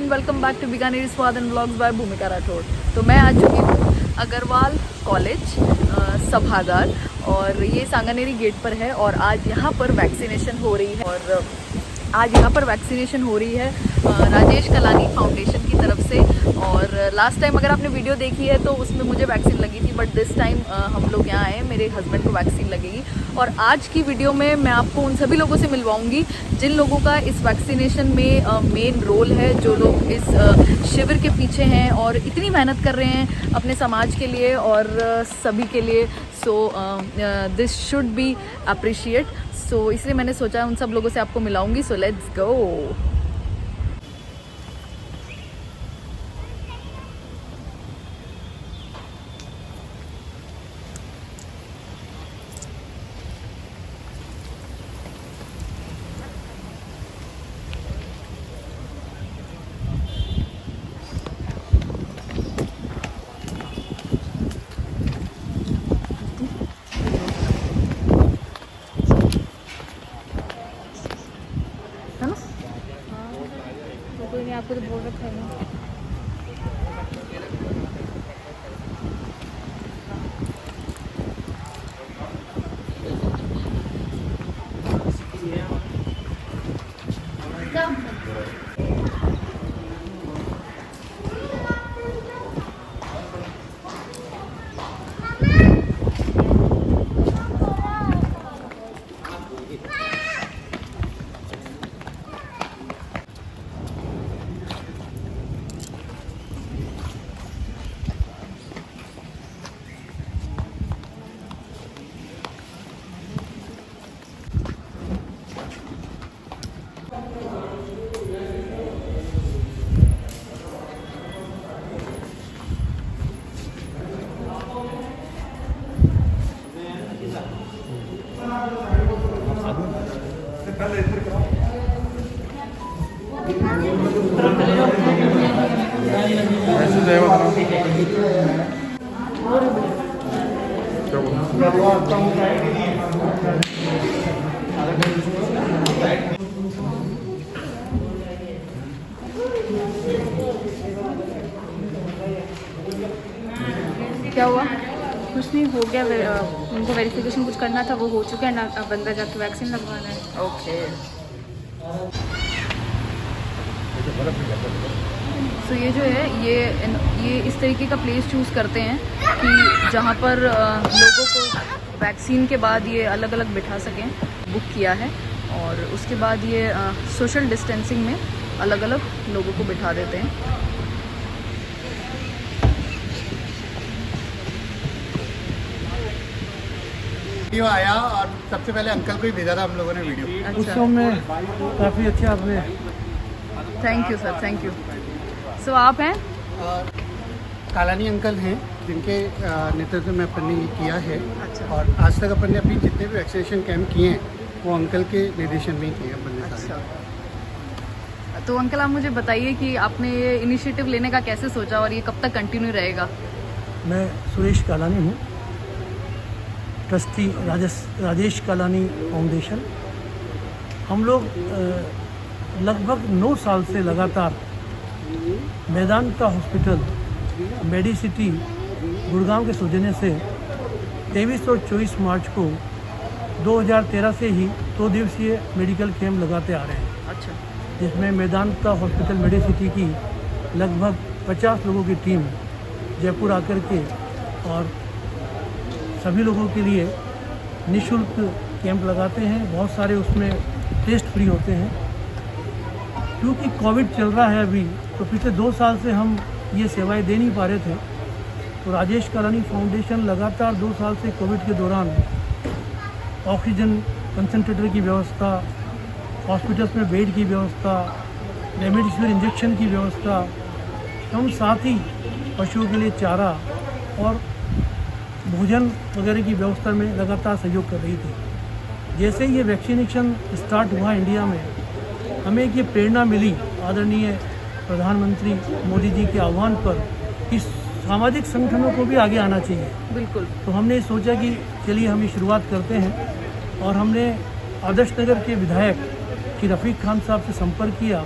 Everyone, welcome back to Bikaner Swad and vlogs bye भूमिका राठौड़। तो मैं आ चुकी हूँ अग्रवाल कॉलेज सभागार और ये सांगानेरी गेट पर है और आज यहाँ पर वैक्सीनेशन हो रही है। और आज यहाँ पर वैक्सीनेशन हो रही है राजेश कलानी फाउंडेशन की तरफ से। और लास्ट टाइम अगर आपने वीडियो देखी है तो उसमें मुझे वैक्सीन लगी थी, बट दिस टाइम हम लोग यहाँ आए, मेरे हस्बैंड को वैक्सीन लगेगी। और आज की वीडियो में मैं आपको उन सभी लोगों से मिलवाऊंगी जिन लोगों का इस वैक्सीनेशन में मेन रोल है, जो लोग इस शिविर के पीछे हैं और इतनी मेहनत कर रहे हैं अपने समाज के लिए और सभी के लिए। So this should be appreciate. So इसलिए मैंने सोचा उन सब लोगों से आपको मिलाऊंगी। So let's go. कोई नहीं, आपको तो बोल रखा है ना। क्या हुआ? कुछ नहीं, हो गया। उनको वेरिफिकेशन कुछ करना था, वो हो चुका है ना। अब अंदर जाके वैक्सीन लगवाना है। ओके। सो ये जो है ये इस तरीके का प्लेस चूज़ करते हैं कि जहाँ पर लोगों को वैक्सीन के बाद ये अलग अलग बिठा सकें। बुक किया है और उसके बाद ये सोशल डिस्टेंसिंग में अलग अलग लोगों को बिठा देते हैं। वीडियो आया और सबसे पहले अंकल को ही भेजा था हम लोगों ने वीडियो। अच्छा, उस समय में काफ़ी अच्छे आपने। Thank you sir, thank you. So आप हैं? और कालानी अंकल हैं जिनके नेतृत्व में अपन ने ये किया है। अच्छा। और आज तक अपन ने अपनी जितने भी वैक्सीनेशन कैंप किए हैं वो अंकल के निर्देशन में ही किए हैं अपन ने सारे। अच्छा, तो अंकल आप मुझे बताइए कि आपने ये इनिशिएटिव लेने का कैसे सोचा और ये कब तक कंटिन्यू रहेगा? मैं सुरेश कालानी हूँ, ट्रस्टी राजेश कलानी फाउंडेशन। हम लोग लगभग 9 साल से लगातार मेदांता हॉस्पिटल मेडिसिटी गुड़गांव के सौजन्य से 23 और 24 मार्च को 2013 से ही 2 दिवसीय मेडिकल कैंप लगाते आ रहे हैं। अच्छा। जिसमें मेदांता हॉस्पिटल मेडिसिटी की लगभग 50 लोगों की टीम जयपुर आकर के और सभी लोगों के लिए निःशुल्क कैंप लगाते हैं। बहुत सारे उसमें टेस्ट फ्री होते हैं। क्योंकि कोविड चल रहा है अभी, तो पिछले 2 साल से हम ये सेवाएं दे नहीं पा रहे थे। तो राजेश कलानी फाउंडेशन लगातार 2 साल से कोविड के दौरान ऑक्सीजन कंसंट्रेटर की व्यवस्था, हॉस्पिटल्स में बेड की व्यवस्था, रेमडेसिविर इंजेक्शन की व्यवस्था, हम साथ ही पशुओं के लिए चारा और भोजन वगैरह की व्यवस्था में लगातार सहयोग कर रही थी। जैसे ये वैक्सीनेशन स्टार्ट हुआ इंडिया में, हमें एक ये प्रेरणा मिली आदरणीय प्रधानमंत्री मोदी जी के आह्वान पर इस सामाजिक संगठनों को भी आगे आना चाहिए। बिल्कुल। तो हमने सोचा कि चलिए हम ये शुरुआत करते हैं और हमने आदर्श नगर के विधायक श्री रफ़ीक खान साहब से संपर्क किया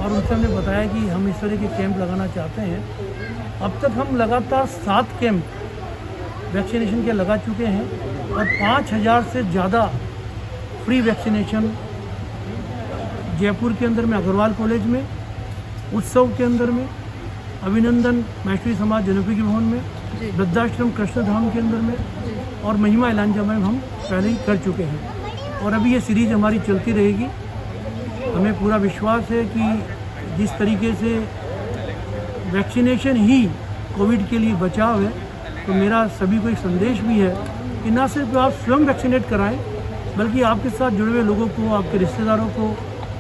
और उनसे हमने बताया कि हम इस तरह के कैंप लगाना चाहते हैं। अब तक हम लगातार 7 कैंप वैक्सीनेशन के लगा चुके हैं और 5000 से ज़्यादा फ्री वैक्सीनेशन जयपुर के अंदर में अग्रवाल कॉलेज में, उत्सव के अंदर में, अभिनंदन मैत्री समाज जनोपयोगी भवन में, वृद्धाश्रम कृष्णधाम के अंदर में और महिमा इलांजा में हम पहले ही कर चुके हैं और अभी ये सीरीज हमारी चलती रहेगी। हमें पूरा विश्वास है कि जिस तरीके से वैक्सीनेशन ही कोविड के लिए बचाव है, तो मेरा सभी को एक संदेश भी है कि ना सिर्फ आप स्वयं वैक्सीनेट कराएं, बल्कि आपके साथ जुड़े हुए लोगों को, आपके रिश्तेदारों को,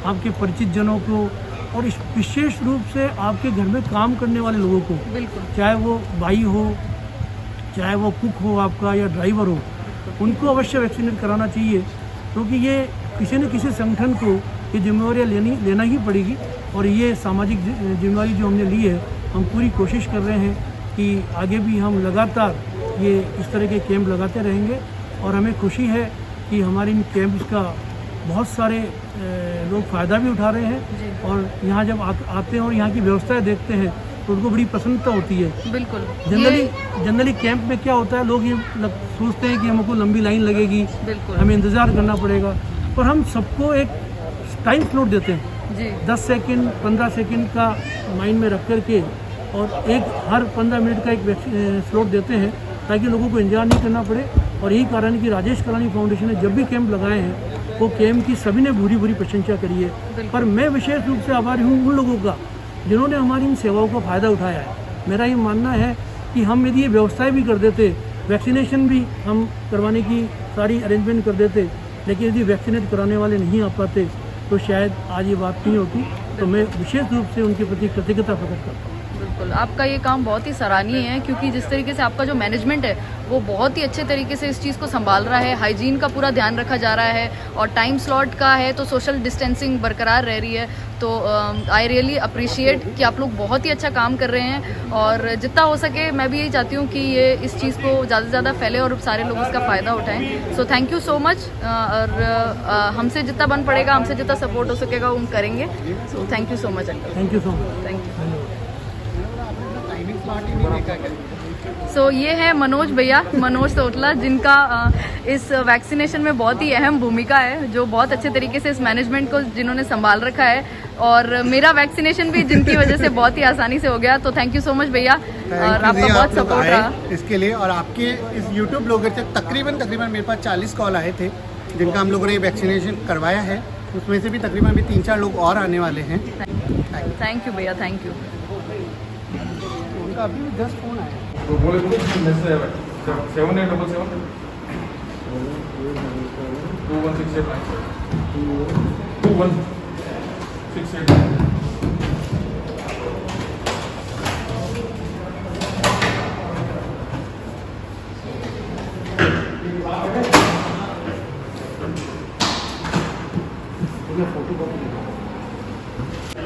आपके परिचित जनों को और इस विशेष रूप से आपके घर में काम करने वाले लोगों को, बिल्कुल, चाहे वो भाई हो, चाहे वो कुक हो आपका या ड्राइवर हो, उनको अवश्य वैक्सीनेट कराना चाहिए, क्योंकि ये किसी न किसी संगठन को ये जिम्मेवारियाँ लेना ही पड़ेगी। और ये सामाजिक जिम्मेवारी जो हमने ली है, हम पूरी कोशिश कर रहे हैं कि आगे भी हम लगातार ये इस तरह के कैंप लगाते रहेंगे और हमें खुशी है कि हमारे इन कैंप्स का बहुत सारे लोग फ़ायदा भी उठा रहे हैं और यहाँ जब आते हैं और यहाँ की व्यवस्थाएं देखते हैं तो उनको बड़ी प्रसन्नता होती है। बिल्कुल। जनरली कैंप में क्या होता है, लोग ये सोचते हैं कि हमको लंबी लाइन लगेगी, बिल्कुल, हमें इंतज़ार करना पड़ेगा, पर हम सबको एक टाइम स्लॉट देते हैं जी, 10 सेकंड 15 सेकंड का माइंड में रख करके और हर 15 मिनट का एक स्लॉट देते हैं ताकि लोगों को इंतजार नहीं करना पड़े। और यही कारण है कि राजेश कलानी फाउंडेशन ने जब भी कैंप लगाए हैं वो कैंप की सभी ने बुरी प्रशंसा करी है। पर मैं विशेष रूप से आभारी हूँ उन लोगों का जिन्होंने हमारी इन सेवाओं का फ़ायदा उठाया है। मेरा ये मानना है कि हम यदि ये व्यवस्थाएँ भी कर देते, वैक्सीनेशन भी हम करवाने की सारी अरेंजमेंट कर देते, लेकिन यदि वैक्सीनेट कराने वाले नहीं आ पाते तो शायद आज ये बात नहीं होती। तो मैं विशेष रूप से उनके प्रति कृतज्ञता प्रकट करता हूँ। बिल्कुल, आपका ये काम बहुत ही सराहनीय है क्योंकि जिस तरीके से आपका जो मैनेजमेंट है वो बहुत ही अच्छे तरीके से इस चीज़ को संभाल रहा है, हाइजीन का पूरा ध्यान रखा जा रहा है और टाइम स्लॉट का है तो सोशल डिस्टेंसिंग बरकरार रह रही है। तो आई रियली अप्रिशिएट कि आप लोग बहुत ही अच्छा काम कर रहे हैं और जितना हो सके मैं भी यही चाहती हूँ कि ये इस चीज़ को ज़्यादा से ज़्यादा फैले और सारे लोग इसका फ़ायदा उठाएं। सो थैंक यू सो मच और हमसे जितना बन पड़ेगा, हमसे जितना सपोर्ट हो सकेगा हम करेंगे। So thank you so much uncle. Thank you so much. Thank you. Timing slot ही नहीं देखा क्या? सो ये है मनोज भैया, मनोज सोटला, जिनका इस वैक्सीनेशन में बहुत ही अहम भूमिका है, जो बहुत अच्छे तरीके से इस मैनेजमेंट को जिन्होंने संभाल रखा है और मेरा वैक्सीनेशन भी जिनकी वजह से बहुत ही आसानी से हो गया। तो थैंक यू सो मच भैया और आपका बहुत सपोर्ट रहा इसके लिए। और आपके इस यूट्यूब ब्लॉगर से तकरीबन मेरे पास 40 कॉल आए थे जिनका हम लोगों ने वैक्सीनेशन करवाया है, उसमें से भी तकरीबन भी 3-4 लोग और आने वाले हैं। थैंक यू भैया, थैंक यू। उनका अभी भी 10 फोन आया। तो बोले तो 7877 2168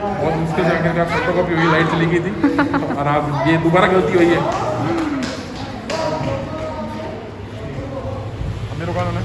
बहुत मुश्किल से आखिर का फोटो कॉपी हुई, लाइट चली गई थी और आप ये दोबारा गलती हुई है। मेरे को ना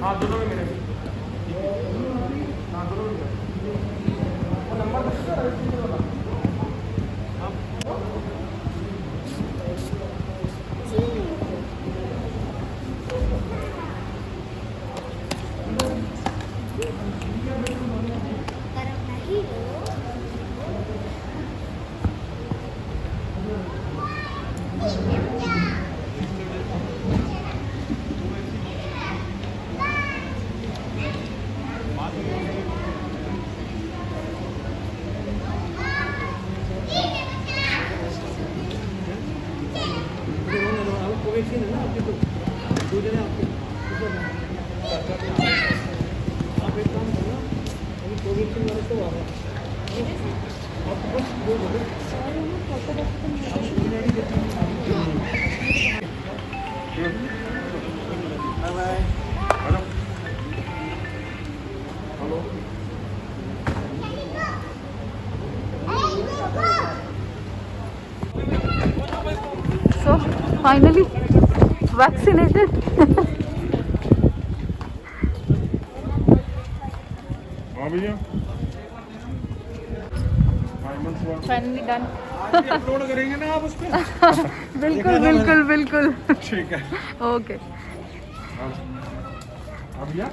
हाँ दोनों में मेरे हाँ दोनों में वो नंबर कोवैक्सीन है ना आपकी, तो 2 जने आपके आप एक काम करो, अभी कोवैक्सीन वाले से आ रहा है आपको बस 2 जने So finally vaccinated. हाँ भैया फाइनली डन। अपलोड करेंगे ना आप उस पर? बिल्कुल बिल्कुल बिल्कुल। ठीक है। ओके हाँ भैया